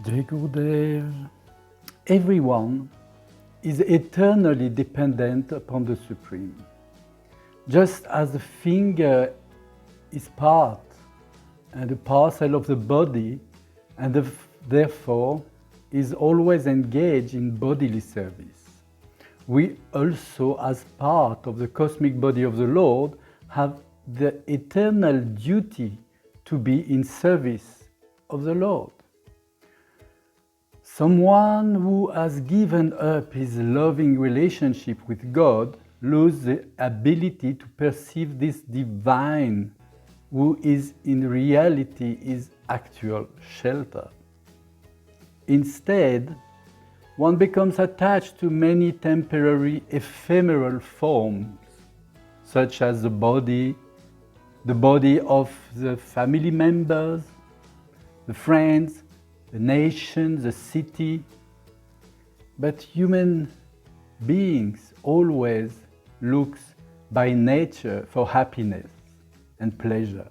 Jai Gurudev. Everyone is eternally dependent upon the Supreme. Just as the finger is part and a parcel of the body and therefore is always engaged in bodily service, we also, as part of the cosmic body of the Lord, have the eternal duty to be in service of the Lord. Someone who has given up his loving relationship with God loses the ability to perceive this divine who is in reality his actual shelter. Instead, one becomes attached to many temporary ephemeral forms, such as the body of the family members, the friends, the nation, the city. But human beings always look by nature for happiness and pleasure.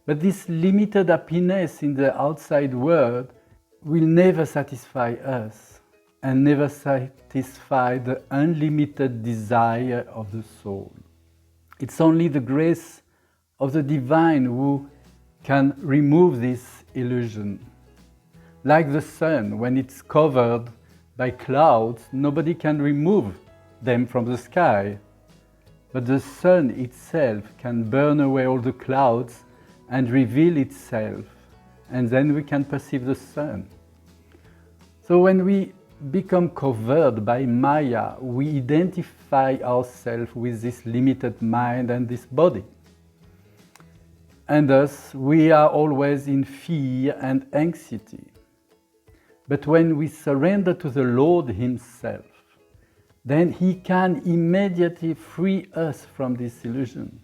But this limited happiness in the outside world will never satisfy us and never satisfy the unlimited desire of the soul. It's only the grace of the divine who can remove this illusion. Like the sun, when it's covered by clouds, nobody can remove them from the sky. But the sun itself can burn away all the clouds and reveal itself, and then we can perceive the sun. So when we become covered by Maya, we identify ourselves with this limited mind and this body. And thus, we are always in fear and anxiety. But when we surrender to the Lord Himself, then He can immediately free us from this illusion.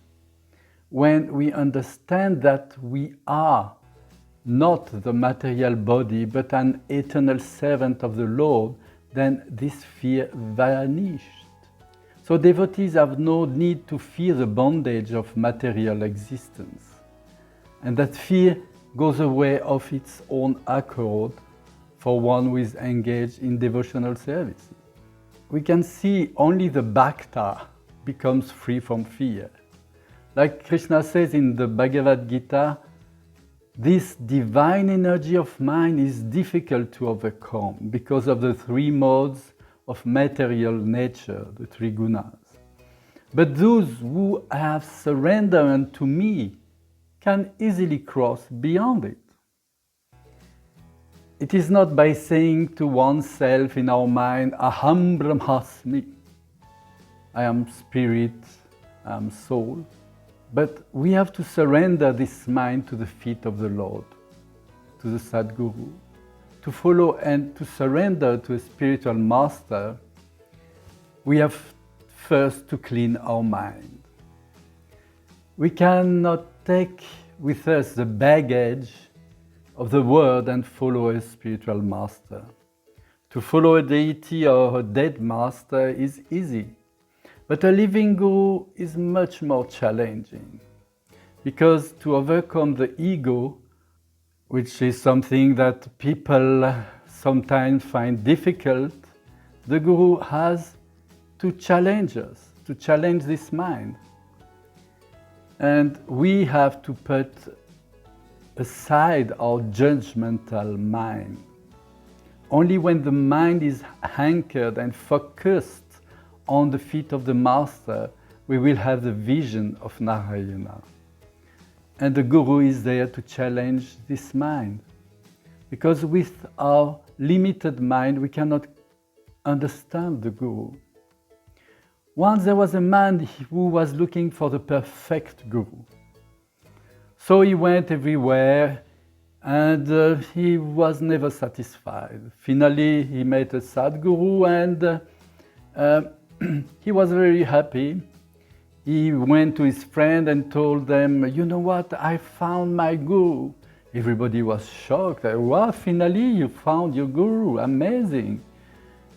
When we understand that we are not the material body, but an eternal servant of the Lord, then this fear vanished. So devotees have no need to fear the bondage of material existence. And that fear goes away of its own accord for one who is engaged in devotional services. We can see only the bhakta becomes free from fear. Like Krishna says in the Bhagavad Gita, this divine energy of mine is difficult to overcome because of the three modes of material nature, the three gunas. But those who have surrendered unto me can easily cross beyond it. It is not by saying to oneself in our mind, Aham Brahmasmi, I am spirit, I am soul. But we have to surrender this mind to the feet of the Lord, to the Sadguru, to follow and to surrender to a spiritual master. We have first to clean our mind. We cannot take with us the baggage of the world and follow a spiritual master. To follow a deity or a dead master is easy. But a living guru is much more challenging, because to overcome the ego, which is something that people sometimes find difficult, the guru has to challenge us, to challenge this mind. And we have to put aside our judgmental mind. Only when the mind is anchored and focused on the feet of the Master, we will have the vision of Narayana. And the Guru is there to challenge this mind. Because with our limited mind, we cannot understand the Guru. Once there was a man who was looking for the perfect Guru. So he went everywhere and he was never satisfied. Finally, he met a Sadguru and he was very happy. He went to his friend and told them, you know what, I found my guru. Everybody was shocked. Wow, finally you found your guru, amazing.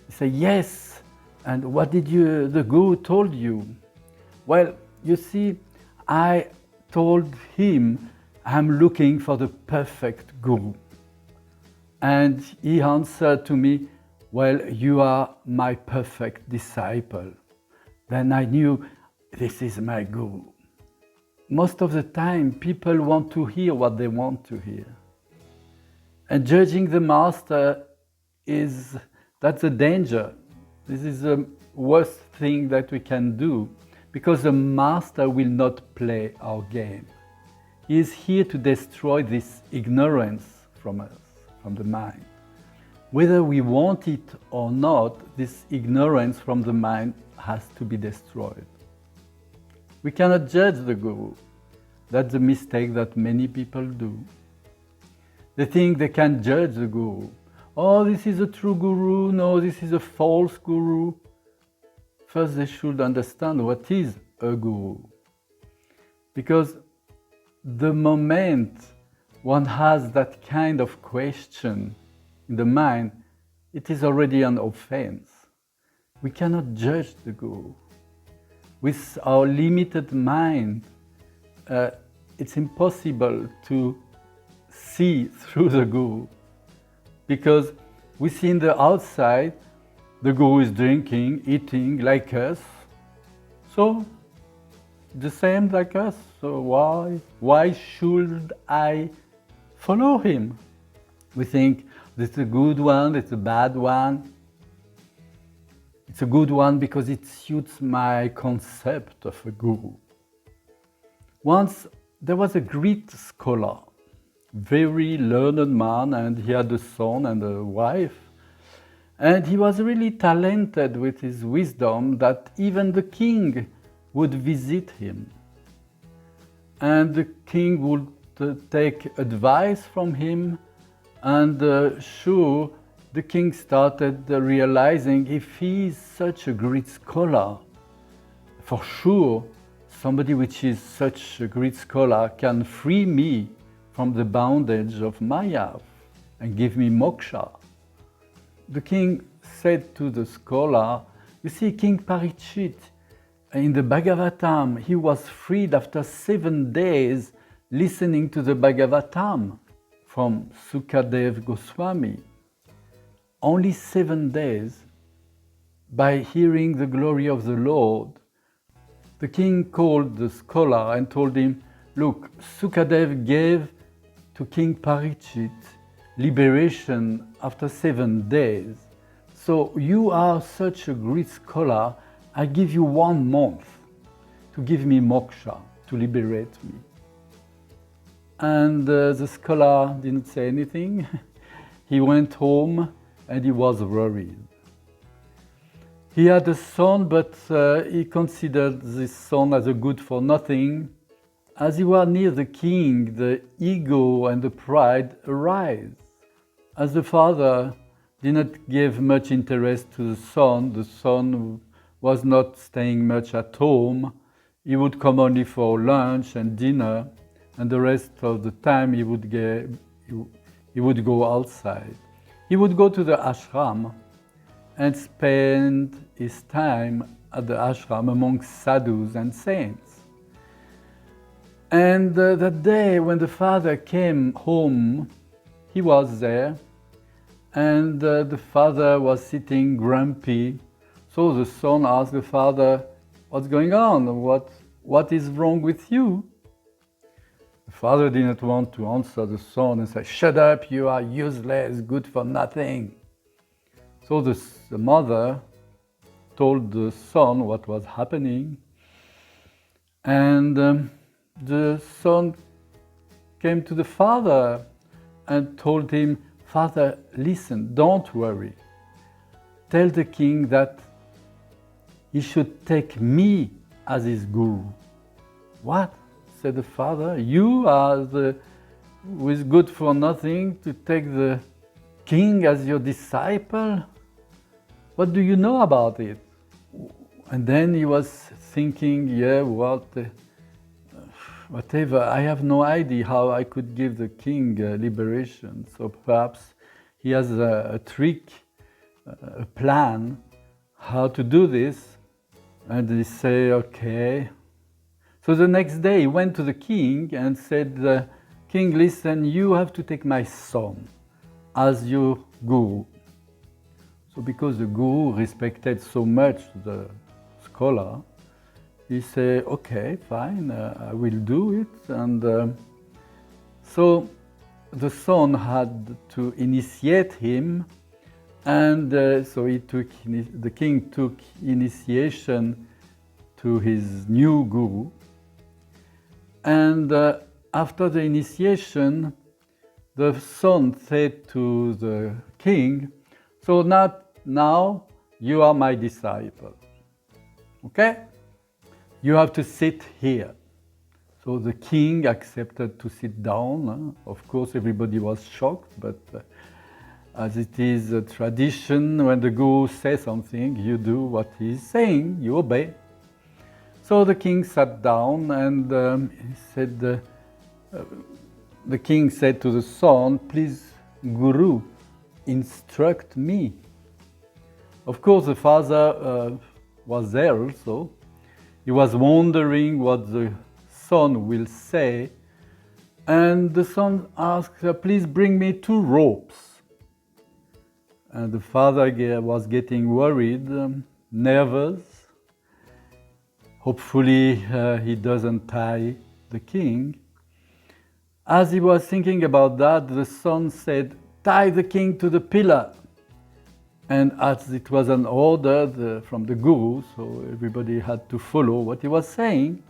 He said, yes. And what did the guru told you? Well, you see, I told him I'm looking for the perfect guru. And he answered to me, well, you are my perfect disciple. Then I knew this is my guru. Most of the time, people want to hear what they want to hear. And judging the master that's a danger. This is the worst thing that we can do, because the master will not play our game. He is here to destroy this ignorance from us, from the mind. Whether we want it or not, this ignorance from the mind has to be destroyed. We cannot judge the guru. That's a mistake that many people do. They think they can judge the guru. Oh, this is a true guru. No, this is a false guru. First, they should understand what is a guru. Because the moment one has that kind of question in the mind, it is already an offense. We cannot judge the guru. With our limited mind, it's impossible to see through the guru, because we see in the outside the guru is drinking, eating like us, so the same like us. So why should I follow him? We think this is a good one, it's a bad one. It's a good one because it suits my concept of a guru. Once there was a Greek scholar, very learned man, and he had a son and a wife. And he was really talented with his wisdom that even the king would visit him. And the king would take advice from him, and sure, the king started realizing, if he is such a great scholar, for sure, somebody which is such a great scholar can free me from the bondage of Maya and give me moksha. The king said to the scholar, you see, King Parikshit, in the Bhagavatam, he was freed after 7 days listening to the Bhagavatam from Sukadev Goswami. Only 7 days, by hearing the glory of the Lord. The king called the scholar and told him, look, Sukadev gave to King Parikshit liberation after 7 days. So you are such a great scholar, I give you 1 month to give me moksha, to liberate me. And the scholar didn't say anything. He went home and he was worried. He had a son, but he considered this son as a good for nothing. As he was near the king, the ego and the pride arise. As the father did not give much interest to the son was not staying much at home. He would come only for lunch and dinner, and the rest of the time he would go outside. He would go to the ashram and spend his time at the ashram among sadhus and saints. And that day when the father came home, he was there, and the father was sitting grumpy. So the son asked the father, what's going on? What is wrong with you? The father didn't want to answer the son and say, shut up, you are useless, good for nothing. So the mother told the son what was happening, and the son came to the father and told him, Father, listen, don't worry. Tell the king that he should take me as his guru. What? Said the father. You are who is good for nothing to take the king as your disciple? What do you know about it? And then he was thinking, yeah, whatever, I have no idea how I could give the king liberation. So perhaps he has a trick, a plan, how to do this. And he say, okay. So the next day he went to the king and said, King, listen, you have to take my son. as your guru. So because the guru respected so much the scholar, he said, okay, fine, I will do it. And so the son had to initiate him, and so the king took initiation to his new guru. And after the initiation, the son said to the king, so now you are my disciple, okay? You have to sit here. So the king accepted to sit down. Of course, everybody was shocked, but as it is a tradition, when the guru says something, you do what he's saying, you obey. So the king sat down, and he said, the king said to the son, please, guru, instruct me. Of course, the father was there also. He was wondering what the son will say, and the son asked, please bring me 2 ropes. And the father was getting worried, nervous. Hopefully he doesn't tie the king. As he was thinking about that, the son said, tie the king to the pillar. And as it was an order from the guru, so everybody had to follow what he was saying,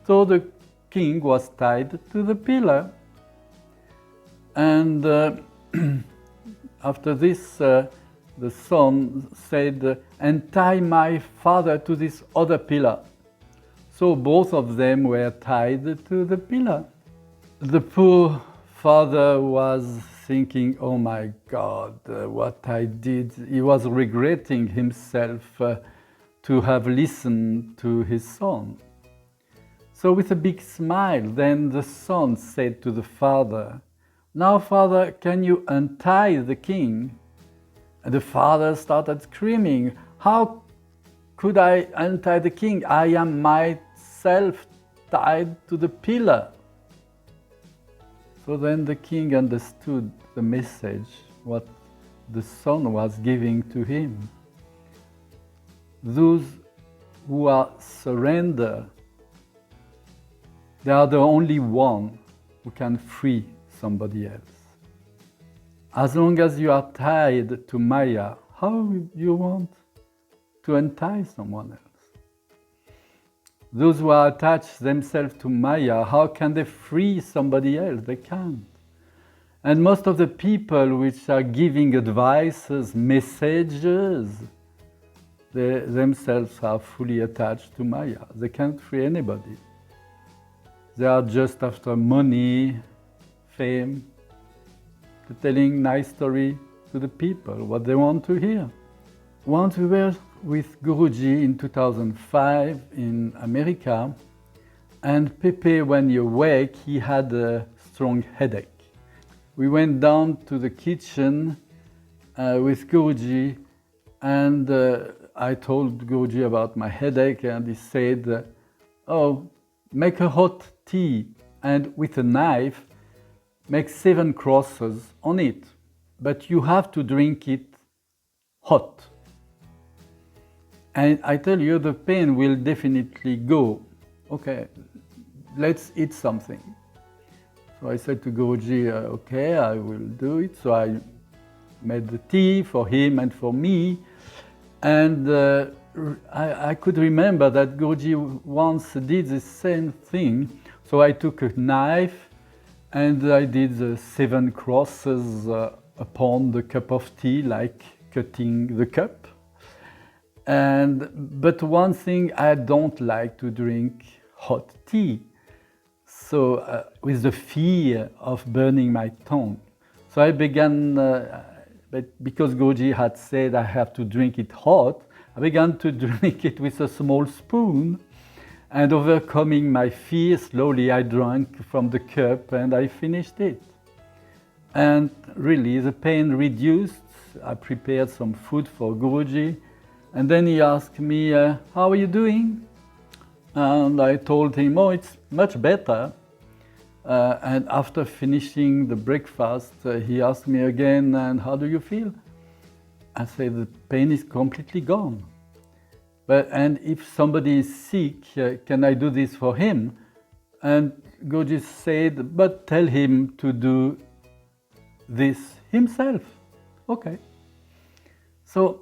so the king was tied to the pillar. And after this, the son said, and tie my father to this other pillar. So both of them were tied to the pillar. The poor father was thinking, oh my God, what I did. He was regretting himself to have listened to his son. So with a big smile, then the son said to the father, now father, can you untie the king? And the father started screaming, how could I untie the king? I am myself tied to the pillar. So then the king understood the message, what the son was giving to him. Those who are surrendered, they are the only one who can free somebody else. As long as you are tied to Maya, how do you want to untie someone else? Those who are attached themselves to Maya, how can they free somebody else? They can't. And most of the people which are giving advices, messages, they themselves are fully attached to Maya. They can't free anybody. They are just after money, fame, telling nice story to the people, what they want to hear. Once we were with Guruji in 2005 in America, and Pepe, when he awake, he had a strong headache. We went down to the kitchen with Guruji, and I told Guruji about my headache, and he said, oh, make a hot tea, and with a knife, make 7 crosses on it, but you have to drink it hot. And I tell you, the pain will definitely go. Okay, let's eat something. So I said to Guruji, okay, I will do it. So I made the tea for him and for me. And I could remember that Guruji once did the same thing. So I took a knife and I did the 7 crosses upon the cup of tea, like cutting the cup. But one thing, I don't like to drink hot tea. So with the fear of burning my tongue. So I began, but because Guruji had said I have to drink it hot, I began to drink it with a small spoon. And overcoming my fear, slowly I drank from the cup and I finished it. And really, the pain reduced. I prepared some food for Guruji. And then he asked me, how are you doing? And I told him, oh, it's much better. And after finishing the breakfast, he asked me again, and how do you feel? I said, the pain is completely gone. And if somebody is sick, can I do this for him? And Goji said, but tell him to do this himself. Okay. So,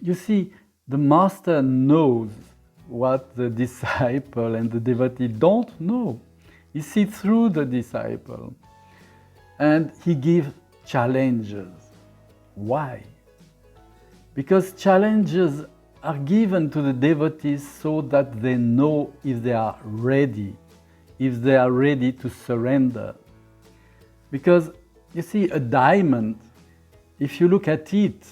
you see, the master knows what the disciple and the devotee don't know. He sees through the disciple. And he gives challenges. Why? Because challenges are given to the devotees so that they know if they are ready to surrender. Because, you see, a diamond, if you look at it,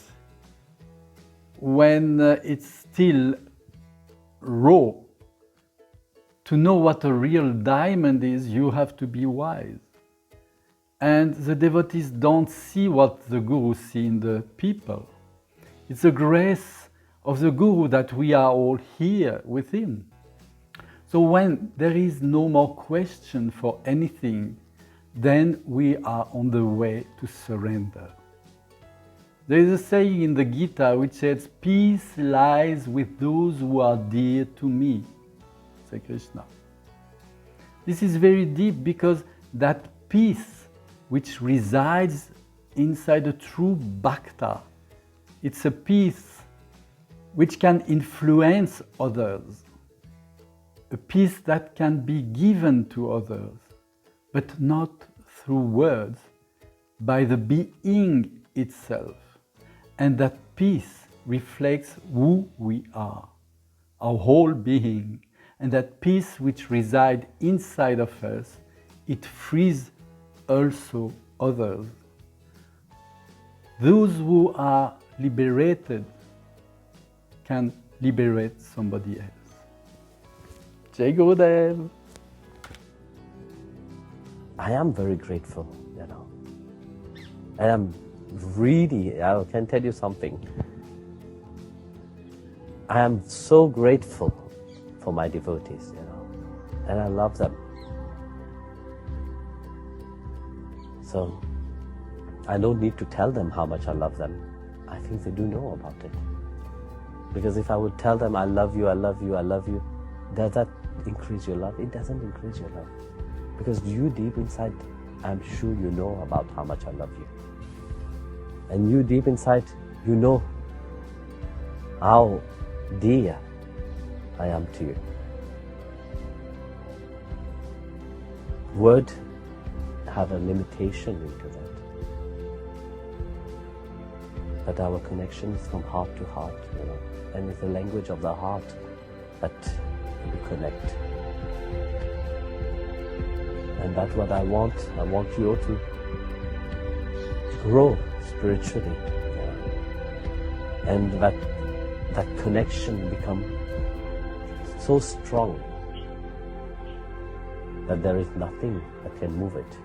when it's still raw, to know what a real diamond is, you have to be wise. And the devotees don't see what the Guru sees in the people. It's the grace of the Guru that we are all here with him. So when there is no more question for anything, then we are on the way to surrender. There is a saying in the Gita which says, peace lies with those who are dear to me. Say Krishna. This is very deep because that peace which resides inside a true bhakta, it's a peace which can influence others, a peace that can be given to others, but not through words, by the being itself. And that peace reflects who we are, our whole being. And that peace which resides inside of us, it frees also others. Those who are liberated can liberate somebody else. Jai Gurudev. I am very grateful, you know. And I'm really, I can tell you something. I am so grateful for my devotees, you know, and I love them. So I don't need to tell them how much I love them. I think they do know about it. Because if I would tell them, I love you, I love you, I love you, does that increase your love? It doesn't increase your love. Because you deep inside, I'm sure you know about how much I love you. And you deep inside, you know how dear I am to you. Word have a limitation into that. But our connection is from heart to heart, you know, and it's the language of the heart that we connect. And that's what I want. I want you all to grow spiritually, and that connection become so strong that there is nothing that can move it.